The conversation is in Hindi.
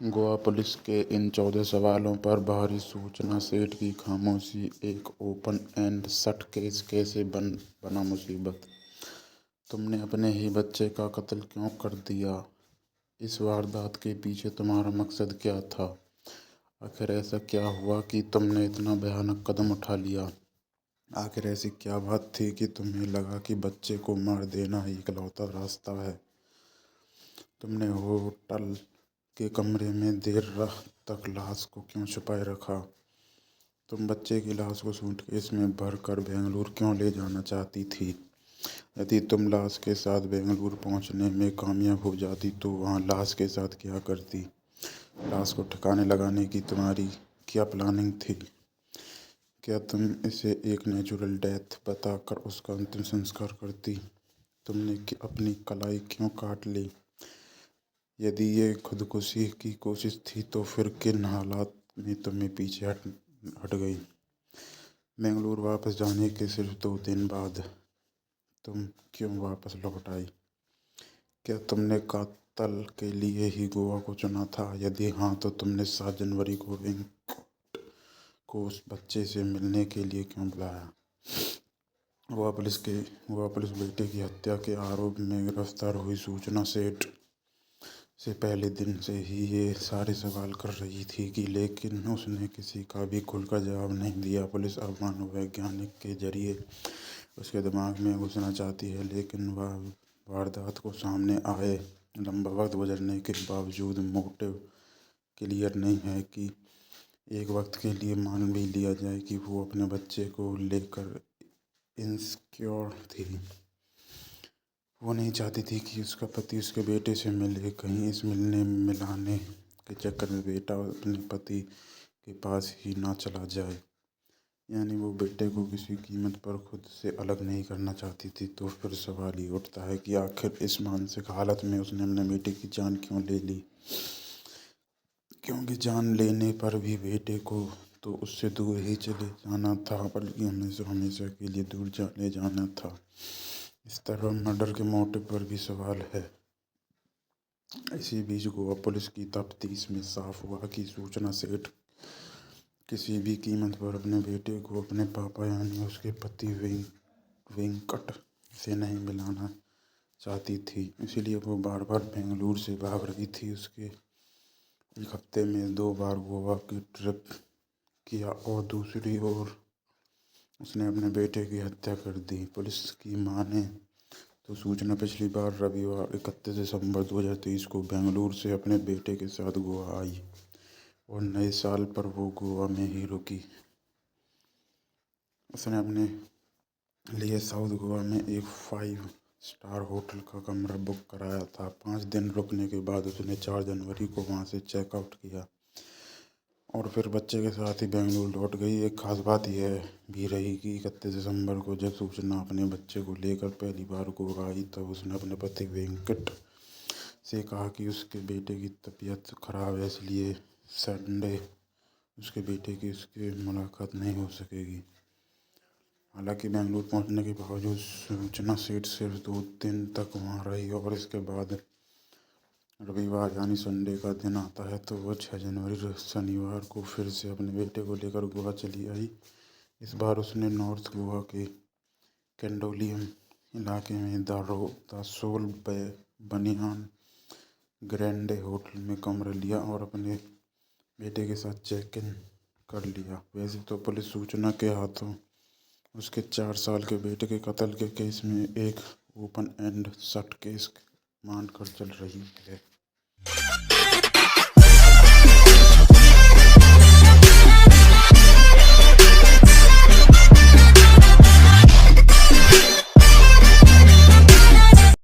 गोवा पुलिस के इन 14 सवालों पर बाहरी सूचना सेट की खामोशी, एक ओपन एंड शट केस कैसे बना मुसीबत। तुमने अपने ही बच्चे का कत्ल क्यों कर दिया? इस वारदात के पीछे तुम्हारा मकसद क्या था? आखिर ऐसा क्या हुआ कि तुमने इतना भयानक कदम उठा लिया? आखिर ऐसी क्या बात थी कि तुम्हें लगा कि बच्चे को मार देना ही इकलौता रास्ता है? तुमने होटल के कमरे में देर रात तक लाश को क्यों छुपाए रखा? तुम बच्चे की लाश को सूटकेस में भर कर बेंगलुरु क्यों ले जाना चाहती थी? यदि तुम लाश के साथ बेंगलुरु पहुंचने में कामयाब हो जाती तो वहां लाश के साथ क्या करती? लाश को ठिकाने लगाने की तुम्हारी क्या प्लानिंग थी? क्या तुम इसे एक नेचुरल डेथ बताकर उसका अंतिम संस्कार करती? तुमने अपनी कलाई क्यों काट ली? यदि ये खुदकुशी की कोशिश थी तो फिर किन हालात में तुम्हें पीछे हट गई? बेंगलुरु वापस जाने के सिर्फ 2 दिन बाद तुम क्यों वापस लौट आई? क्या तुमने कत्ल के लिए ही गोवा को चुना था? यदि हाँ तो तुमने 7 जनवरी को वेंकट को उस बच्चे से मिलने के लिए क्यों बुलाया? गोवा पुलिस बेटे की हत्या के आरोप में गिरफ्तार हुई सूचना सेठ से पहले दिन से ही ये सारे सवाल कर रही थी लेकिन उसने किसी का भी खुलकर जवाब नहीं दिया। पुलिस अब मनोवैज्ञानिक के जरिए उसके दिमाग में घुसना चाहती है, लेकिन वह वारदात को सामने आए लंबा वक्त गुजरने के बावजूद मोटिव क्लियर नहीं है कि एक वक्त के लिए मान भी लिया जाए कि वो अपने बच्चे को लेकर इनसिक्योर थी। वो नहीं चाहती थी कि उसका पति उसके बेटे से मिले। कहीं इस मिलने मिलाने के चक्कर में बेटा अपने पति के पास ही ना चला जाए। यानी वो बेटे को किसी कीमत पर खुद से अलग नहीं करना चाहती थी। तो फिर सवाल ये उठता है कि आखिर इस मानसिक हालत में उसने अपने बेटे की जान क्यों ले ली? क्योंकि जान लेने पर भी बेटे को तो उससे दूर ही चले जाना था, बल्कि हमेशा हमेशा के लिए दूर चले जाना था। इस तरह मर्डर के मोटिव पर भी सवाल है। इसी बीच गोवा पुलिस की तफ्तीश में साफ हुआ कि सूचना सेठ किसी भी कीमत पर अपने बेटे को अपने पापा यानी उसके पति वेंकट से नहीं मिलाना चाहती थी। इसलिए वो बार बार बेंगलुरु से भाग रही थी। उसके एक हफ्ते में 2 बार गोवा की ट्रिप किया और दूसरी ओर उसने अपने बेटे की हत्या कर दी। पुलिस की माने तो सूचना पिछली बार रविवार 31 दिसंबर 2023 को बेंगलुरु से अपने बेटे के साथ गोवा आई और नए साल पर वो गोवा में ही रुकी। उसने अपने लिए साउथ गोवा में एक 5 स्टार होटल का कमरा बुक कराया था। 5 दिन रुकने के बाद उसने 4 जनवरी को वहां से चेकआउट किया और फिर बच्चे के साथ ही बेंगलुरु लौट गई। एक खास बात यह भी रही कि 31 दिसंबर को जब सूचना अपने बच्चे को लेकर पहली बार गोवा आई तब उसने अपने पति वेंकट से कहा कि उसके बेटे की तबीयत खराब है, इसलिए संडे उसके बेटे की उसकी मुलाकात नहीं हो सकेगी। हालांकि बेंगलुरु पहुंचने के बावजूद सूचना सेठ सिर्फ 2 दिन तक वहां रही और इसके बाद रविवार यानी संडे का दिन आता है तो वो 6 जनवरी शनिवार को फिर से अपने बेटे को लेकर गोवा चली आई। इस बार उसने नॉर्थ गोवा के कैंडोलियम इलाके में द सोल बनियान ग्रैंडे होटल में कमरा लिया और अपने बेटे के साथ चेक इन कर लिया। वैसे तो पुलिस सूचना के हाथों उसके 4 साल के बेटे के कत्ल के केस में एक ओपन एंड शट केस मानकर चल रही है।